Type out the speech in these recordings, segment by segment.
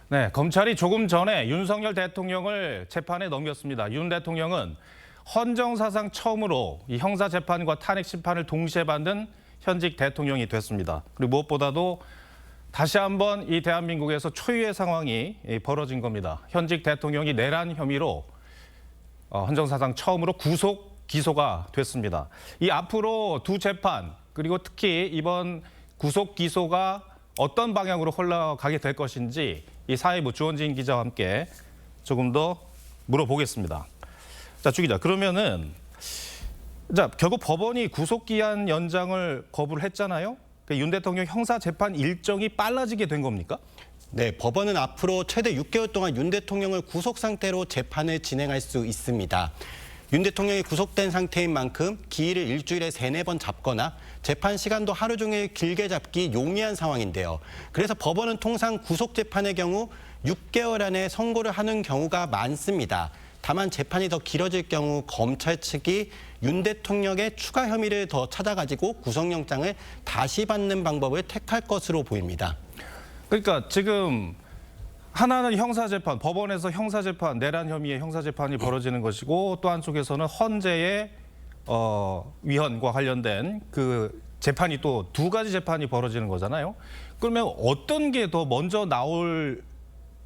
네, 검찰이 조금 전에 윤석열 대통령을 재판에 넘겼습니다. 윤 대통령은 헌정사상 처음으로 이 형사재판과 탄핵심판을 동시에 받는 현직 대통령이 됐습니다. 그리고 무엇보다도 다시 한번 이 대한민국에서 초유의 상황이 벌어진 겁니다. 현직 대통령이 내란 혐의로 헌정사상 처음으로 구속 기소가 됐습니다. 이 앞으로 두 재판 그리고 특히 이번 구속 기소가 어떤 방향으로 흘러가게 될 것인지 이 사회부 주원진 기자와 함께 조금 더 물어보겠습니다. 자, 주 기자, 그러면은 결국 법원이 구속기한 연장을 거부를 했잖아요. 윤 대통령 형사재판 일정이 빨라지게 된 겁니까? 네, 법원은 앞으로 최대 6개월 동안 윤 대통령을 구속 상태로 재판을 진행할 수 있습니다. 윤 대통령이 구속된 상태인 만큼 기일을 일주일에 3-4번 잡거나 재판 시간도 하루 종일 길게 잡기 용이한 상황인데요. 그래서 법원은 통상 구속재판의 경우 6개월 안에 선고를 하는 경우가 많습니다. 다만 재판이 더 길어질 경우 검찰 측이 윤 대통령의 추가 혐의를 더 찾아가지고 구속영장을 다시 받는 방법을 택할 것으로 보입니다. 그러니까 지금 하나는 형사재판, 법원에서 형사재판, 내란 혐의의 형사재판이 벌어지는 것이고 또 한쪽에서는 헌재의 위헌과 관련된 그 재판이 또 두 가지 재판이 벌어지는 거잖아요. 그러면 어떤 게 더 먼저 나올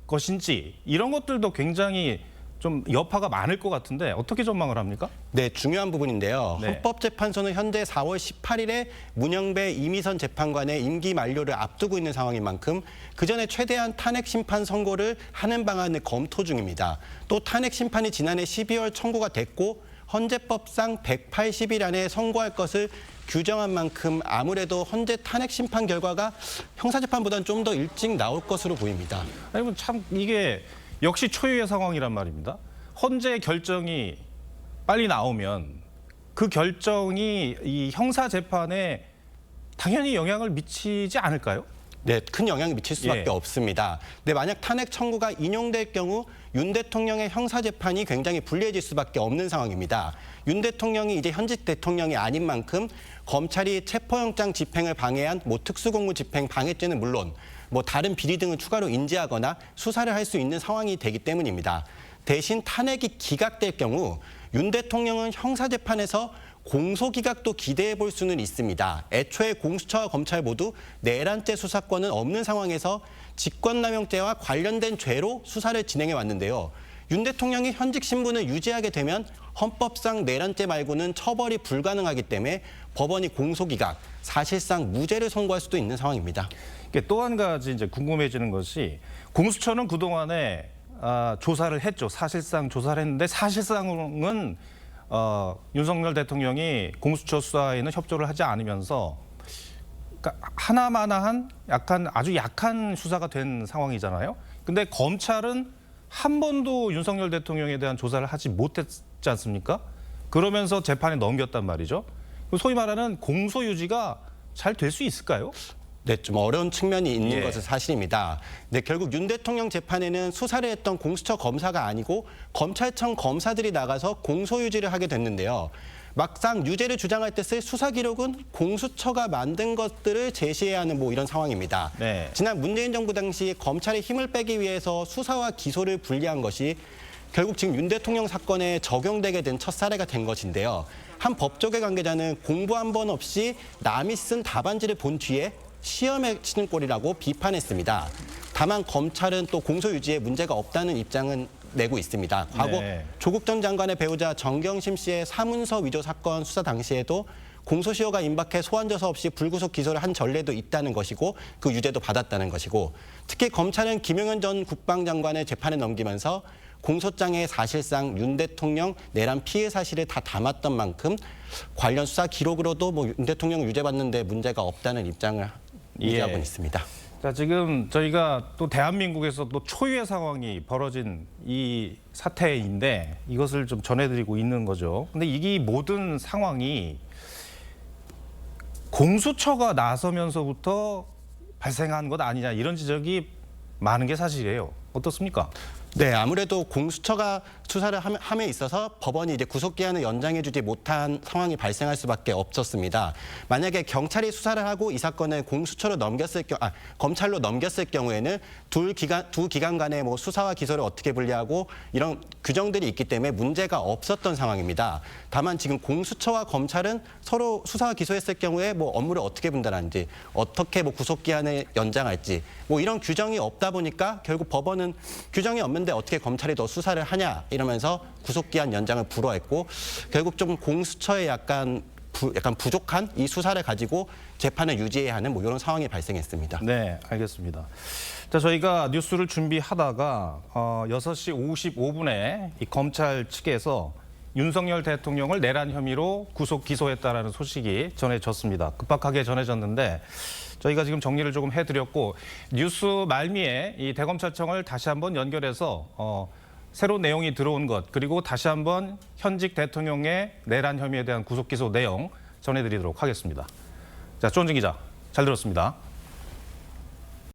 것인지 이런 것들도 굉장히 좀 여파가 많을 것 같은데 어떻게 전망을 합니까? 네, 중요한 부분인데요. 네. 헌법재판소는 현재 4월 18일에 문영배 이미선 재판관의 임기 만료를 앞두고 있는 상황인 만큼 그전에 최대한 탄핵 심판 선고를 하는 방안을 검토 중입니다. 또 탄핵 심판이 지난해 12월 청구가 됐고 헌재법상 180일 안에 선고할 것을 규정한 만큼 아무래도 헌재 탄핵 심판 결과가 형사재판보다는 좀 더 일찍 나올 것으로 보입니다. 아니, 참 이게 역시 초유의 상황이란 말입니다. 헌재 결정이 빨리 나오면 그 결정이 이 형사재판에 당연히 영향을 미치지 않을까요? 네, 큰 영향이 미칠 수밖에 예. 없습니다. 근데 만약 탄핵 청구가 인용될 경우 윤 대통령의 형사재판이 굉장히 불리해질 수밖에 없는 상황입니다. 윤 대통령이 이제 현직 대통령이 아닌 만큼 검찰이 체포영장 집행을 방해한 특수공무 집행 방해죄는 물론 다른 비리 등을 추가로 인지하거나 수사를 할 수 있는 상황이 되기 때문입니다. 대신 탄핵이 기각될 경우 윤 대통령은 형사재판에서 공소기각도 기대해 볼 수는 있습니다. 애초에 공수처와 검찰 모두 내란죄 수사권은 없는 상황에서 직권남용죄와 관련된 죄로 수사를 진행해 왔는데요. 윤 대통령이 현직 신분을 유지하게 되면 헌법상 내란죄 말고는 처벌이 불가능하기 때문에 법원이 공소기각, 사실상 무죄를 선고할 수도 있는 상황입니다. 또 한 가지 이제 궁금해지는 것이 공수처는 그동안에 조사를 했죠. 사실상 조사를 했는데 사실상은 윤석열 대통령이 공수처 수사에는 협조를 하지 않으면서 그러니까 하나마나한 아주 약한 수사가 된 상황이잖아요. 근데 검찰은 한 번도 윤석열 대통령에 대한 조사를 하지 못했지 않습니까? 그러면서 재판에 넘겼단 말이죠. 소위 말하는 공소 유지가 잘 될 수 있을까요? 네, 좀 어려운 측면이 있는 예. 것은 사실입니다. 네, 결국 윤 대통령 재판에는 수사를 했던 공수처 검사가 아니고 검찰청 검사들이 나가서 공소유지를 하게 됐는데요. 막상 유죄를 주장할 때 쓸 수사 기록은 공수처가 만든 것들을 제시해야 하는 이런 상황입니다. 네. 지난 문재인 정부 당시 검찰의 힘을 빼기 위해서 수사와 기소를 분리한 것이 결국 지금 윤 대통령 사건에 적용되게 된 첫 사례가 된 것인데요. 한 법조계 관계자는 공부 한 번 없이 남이 쓴 답안지를 본 뒤에 시험에 치는 꼴이라고 비판했습니다. 다만 검찰은 또 공소유지에 문제가 없다는 입장은 내고 있습니다. 과거 네. 조국 전 장관의 배우자 정경심 씨의 사문서 위조 사건 수사 당시에도 공소시효가 임박해 소환조사 없이 불구속 기소를 한 전례도 있다는 것이고 그 유죄도 받았다는 것이고 특히 검찰은 김용현 전 국방장관을 재판에 넘기면서 공소장에 사실상 윤 대통령 내란 피해 사실을 다 담았던 만큼 관련 수사 기록으로도 윤 대통령 유죄받는데 문제가 없다는 입장을 유지하고 있습니다. 자, 지금 저희가 또 대한민국에서 또 초유의 상황이 벌어진 이 사태인데 이것을 좀 전해드리고 있는 거죠. 근데 이 모든 상황이 공수처가 나서면서부터 발생한 것 아니냐 이런 지적이 많은 게 사실이에요. 어떻습니까? 네, 아무래도 공수처가 수사를 함에 있어서 법원이 이제 구속기한을 연장해주지 못한 상황이 발생할 수밖에 없었습니다. 만약에 경찰이 수사를 하고 이 사건을 공수처로 검찰로 넘겼을 경우에는 두 기관 간의 뭐 수사와 기소를 어떻게 분리하고 이런 규정들이 있기 때문에 문제가 없었던 상황입니다. 다만 지금 공수처와 검찰은 서로 수사와 기소했을 경우에 뭐 업무를 어떻게 분담하는지, 어떻게 뭐 구속기한을 연장할지, 뭐 이런 규정이 없다 보니까 결국 법원은 규정이 없는데 어떻게 검찰이 더 수사를 하냐 이러면서 구속기한 연장을 불허했고, 결국 좀 공수처의 약간 부족한 이 수사를 가지고 재판을 유지해야 하는 뭐 이런 상황이 발생했습니다. 네, 알겠습니다. 자, 저희가 뉴스를 준비하다가 6시 55분에 이 검찰 측에서 윤석열 대통령을 내란 혐의로 구속 기소했다라는 소식이 전해졌습니다. 급박하게 전해졌는데 저희가 지금 정리를 조금 해드렸고, 뉴스 말미에 이 대검찰청을 다시 한번 연결해서 새로운 내용이 들어온 것, 그리고 다시 한번 현직 대통령의 내란 혐의에 대한 구속 기소 내용 전해드리도록 하겠습니다. 자, 조은진 기자, 잘 들었습니다.